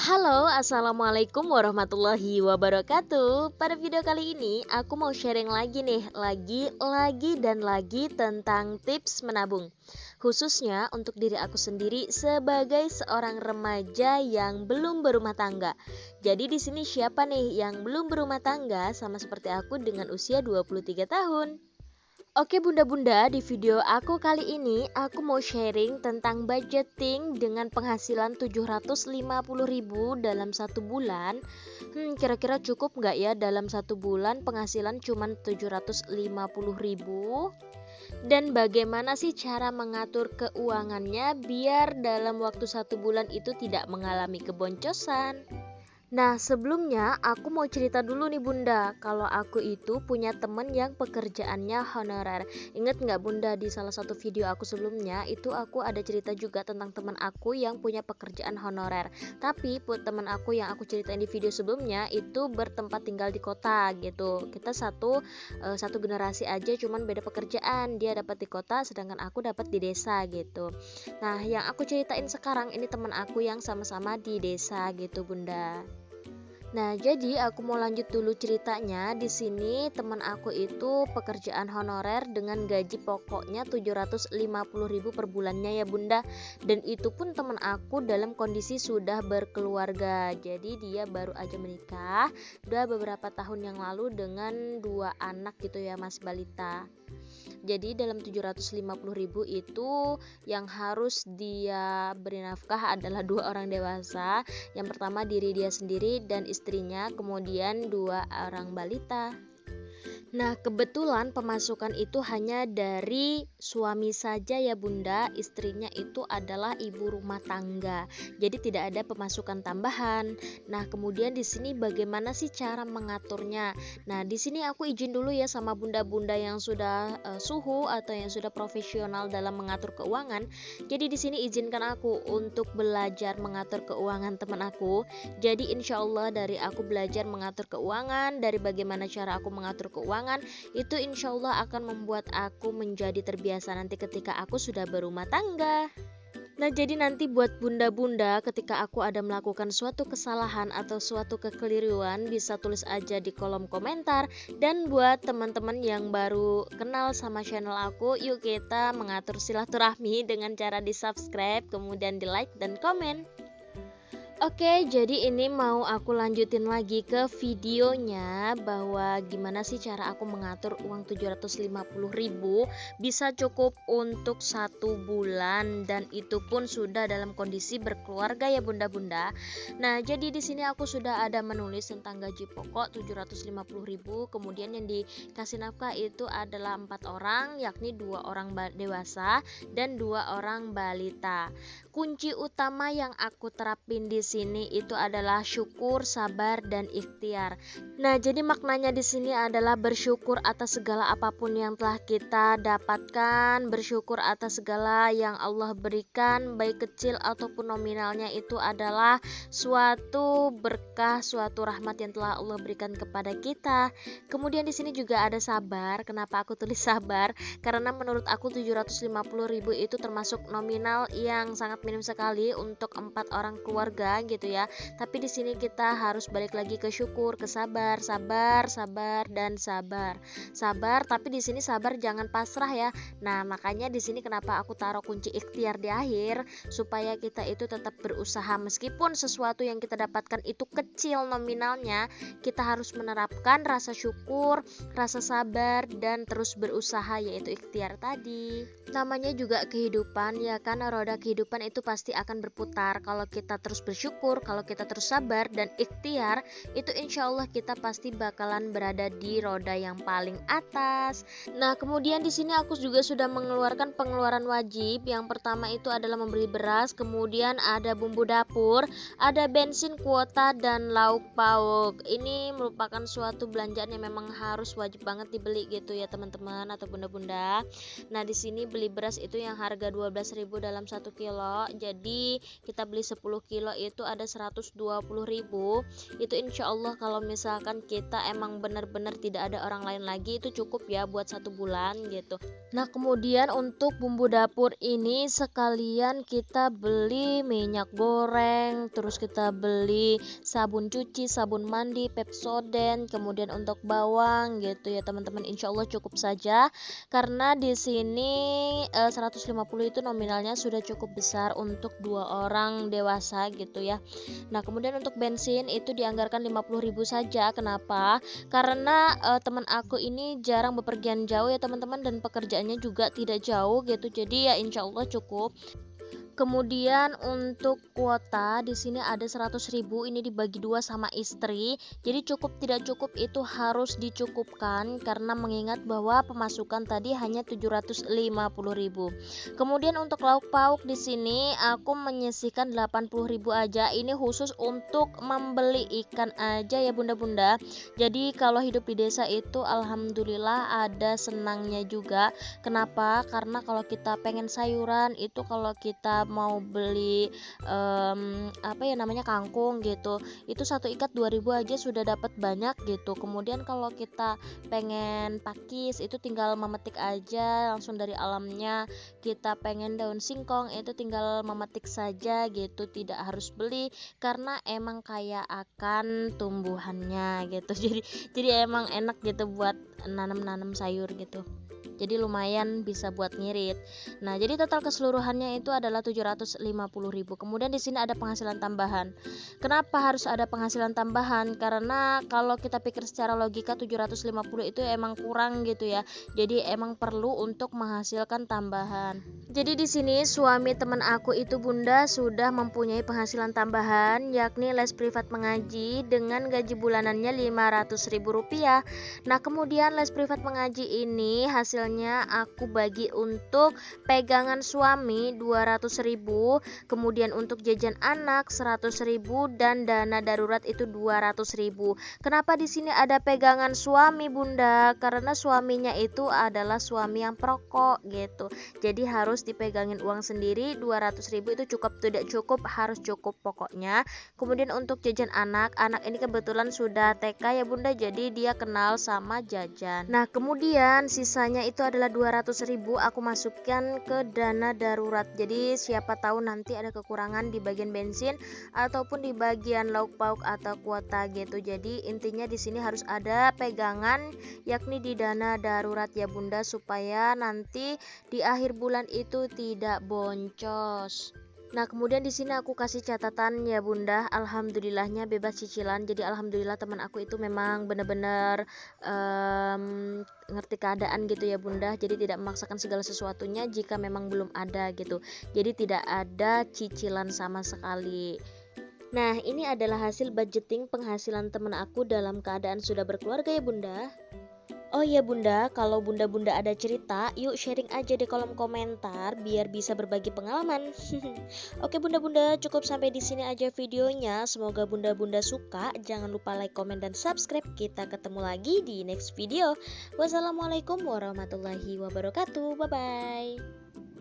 Halo, assalamualaikum warahmatullahi wabarakatuh. Pada video kali ini aku mau sharing lagi nih, lagi tentang tips menabung. Khususnya untuk diri aku sendiri sebagai seorang remaja yang belum berumah tangga. Jadi di sini siapa nih yang belum berumah tangga sama seperti aku dengan usia 23 tahun? Oke bunda-bunda, di video aku kali ini aku mau sharing tentang budgeting dengan penghasilan 750.000 dalam satu bulan. Kira-kira cukup nggak ya dalam satu bulan penghasilan cuma 750.000? Dan bagaimana sih cara mengatur keuangannya biar dalam waktu satu bulan itu tidak mengalami keboncosan? Nah, sebelumnya aku mau cerita dulu nih Bunda, kalau aku itu punya temen yang pekerjaannya honorer. Ingat nggak Bunda, di salah satu video aku sebelumnya itu aku ada cerita juga tentang teman aku yang punya pekerjaan honorer. Tapi buat teman aku yang aku ceritain di video sebelumnya itu bertempat tinggal di kota gitu. Kita satu generasi aja, cuman beda pekerjaan. Dia dapat di kota, sedangkan aku dapat di desa gitu. Nah, yang aku ceritain sekarang ini teman aku yang sama-sama di desa gitu Bunda. Nah, jadi aku mau lanjut dulu ceritanya. Di sini teman aku itu pekerjaan honorer dengan gaji pokoknya 750.000 per bulannya ya Bunda. Dan itu pun teman aku dalam kondisi sudah berkeluarga. Jadi dia baru aja menikah, udah beberapa tahun yang lalu dengan 2 anak gitu ya, masih balita. Jadi dalam 750.000 itu yang harus dia beri nafkah adalah 2 orang dewasa. Yang pertama diri dia sendiri dan istrinya, kemudian 2 orang balita. Nah, kebetulan pemasukan itu hanya dari suami saja ya Bunda, istrinya itu adalah ibu rumah tangga. Jadi tidak ada pemasukan tambahan. Nah, kemudian di sini bagaimana sih cara mengaturnya? Nah, di sini aku izin dulu ya sama bunda-bunda yang sudah suhu atau yang sudah profesional dalam mengatur keuangan. Jadi di sini izinkan aku untuk belajar mengatur keuangan teman aku. Jadi insya Allah dari aku belajar mengatur keuangan, dari bagaimana cara aku mengatur keuangan, itu insya Allah akan membuat aku menjadi terbiasa nanti ketika aku sudah berumah tangga. Nah, jadi nanti buat bunda-bunda ketika aku ada melakukan suatu kesalahan atau suatu kekeliruan bisa tulis aja di kolom komentar. Dan buat teman-teman yang baru kenal sama channel aku, yuk kita mengatur silaturahmi dengan cara di subscribe, kemudian di like dan komen. Oke, jadi ini mau aku lanjutin lagi ke videonya bahwa gimana sih cara aku mengatur uang 750.000 bisa cukup untuk satu bulan, dan itu pun sudah dalam kondisi berkeluarga ya bunda-bunda. Nah, jadi di sini aku sudah ada menulis tentang gaji pokok 750.000, kemudian yang dikasih nafkah itu adalah 4 orang, yakni 2 orang dewasa dan 2 orang balita. Kunci utama yang aku terapin di sini itu adalah syukur, sabar, dan ikhtiar. Nah, jadi maknanya di sini adalah bersyukur atas segala apapun yang telah kita dapatkan, bersyukur atas segala yang Allah berikan, baik kecil ataupun nominalnya, itu adalah suatu berkah, suatu rahmat yang telah Allah berikan kepada kita. Kemudian di sini juga ada sabar. Kenapa aku tulis sabar? Karena menurut aku 750.000 itu termasuk nominal yang sangat minim sekali untuk 4 orang keluarga gitu ya. Tapi di sini kita harus balik lagi ke syukur, ke sabar, dan sabar. Sabar, tapi di sini sabar jangan pasrah ya. Nah, makanya di sini kenapa aku taruh kunci ikhtiar di akhir, supaya kita itu tetap berusaha meskipun sesuatu yang kita dapatkan itu kecil nominalnya, kita harus menerapkan rasa syukur, rasa sabar, dan terus berusaha, yaitu ikhtiar tadi. Namanya juga kehidupan ya kan, roda kehidupan itu pasti akan berputar. Kalau kita terus bersyukur, kalau kita terus sabar dan ikhtiar, itu insya Allah kita pasti bakalan berada di roda yang paling atas. Nah, kemudian di sini aku juga sudah mengeluarkan pengeluaran wajib. Yang pertama itu adalah membeli beras, kemudian ada bumbu dapur, ada bensin, kuota, dan lauk pauk. Ini merupakan suatu belanjaan yang memang harus wajib banget dibeli gitu ya teman-teman atau bunda-bunda. Nah, di sini beli beras itu yang harga 12.000 dalam 1 kilo. Jadi kita beli 10 kilo itu ada 120.000. Itu insya Allah kalau misalkan kita emang benar-benar tidak ada orang lain lagi, itu cukup ya buat 1 bulan gitu. Nah kemudian untuk bumbu dapur ini sekalian kita beli minyak goreng, terus kita beli sabun cuci, sabun mandi, Pepsodent, kemudian untuk bawang gitu ya teman-teman. Insya Allah cukup saja karena di sini 150 itu nominalnya sudah cukup besar untuk 2 orang dewasa gitu ya. Nah kemudian untuk bensin itu dianggarkan 50.000 saja. Kenapa? Karena teman aku ini jarang bepergian jauh ya teman-teman, dan pekerjaannya juga tidak jauh gitu. Jadi ya insya Allah cukup. Kemudian untuk kuota di sini ada 100.000, ini dibagi 2 sama istri. Jadi cukup tidak cukup itu harus dicukupkan karena mengingat bahwa pemasukan tadi hanya 750.000. Kemudian untuk lauk pauk di sini aku menyisihkan 80.000 aja. Ini khusus untuk membeli ikan aja ya bunda-bunda. Jadi kalau hidup di desa itu alhamdulillah ada senangnya juga. Kenapa? Karena kalau kita pengen sayuran itu, kalau kita mau beli kangkung gitu, itu satu ikat 2.000 aja sudah dapat banyak gitu. Kemudian kalau kita pengen pakis itu tinggal memetik aja langsung dari alamnya. Kita pengen daun singkong itu tinggal memetik saja gitu, tidak harus beli karena emang kaya akan tumbuhannya gitu. Jadi emang enak gitu buat nanam sayur gitu. Jadi lumayan bisa buat ngirit. Nah, jadi total keseluruhannya itu adalah 750.000. Kemudian di sini ada penghasilan tambahan. Kenapa harus ada penghasilan tambahan? Karena kalau kita pikir secara logika 750 itu emang kurang gitu ya. Jadi emang perlu untuk menghasilkan tambahan. Jadi di sini suami teman aku itu bunda sudah mempunyai penghasilan tambahan, yakni les privat mengaji dengan gaji bulanannya 500.000 rupiah. Nah kemudian les privat mengaji ini hasilnya aku bagi untuk pegangan suami 200.000, kemudian untuk jajan anak 100.000, dan dana darurat itu 200.000. Kenapa di sini ada pegangan suami bunda? Karena suaminya itu adalah suami yang perokok gitu. Jadi harus dipegangin uang sendiri. 200.000 itu cukup tidak cukup, harus cukup pokoknya. Kemudian untuk jajan anak ini kebetulan sudah TK ya bunda, jadi dia kenal sama jajan. Nah kemudian sisanya itu adalah 200.000 aku masukkan ke dana darurat. Jadi siapa tahu nanti ada kekurangan di bagian bensin ataupun di bagian lauk pauk atau kuota gitu. Jadi intinya di sini harus ada pegangan yakni di dana darurat ya bunda, supaya nanti di akhir bulan itu tidak boncos. Nah kemudian di sini aku kasih catatan ya bunda, alhamdulillahnya bebas cicilan. Jadi alhamdulillah teman aku itu memang benar-benar ngerti keadaan gitu ya bunda. Jadi tidak memaksakan segala sesuatunya jika memang belum ada gitu. Jadi tidak ada cicilan sama sekali. Nah ini adalah hasil budgeting penghasilan teman aku dalam keadaan sudah berkeluarga ya bunda. Oh iya bunda, kalau bunda-bunda ada cerita, yuk sharing aja di kolom komentar biar bisa berbagi pengalaman. Oke bunda-bunda, cukup sampai di sini aja videonya. Semoga bunda-bunda suka. Jangan lupa like, komen, dan subscribe. Kita ketemu lagi di next video. Wassalamualaikum warahmatullahi wabarakatuh. Bye bye.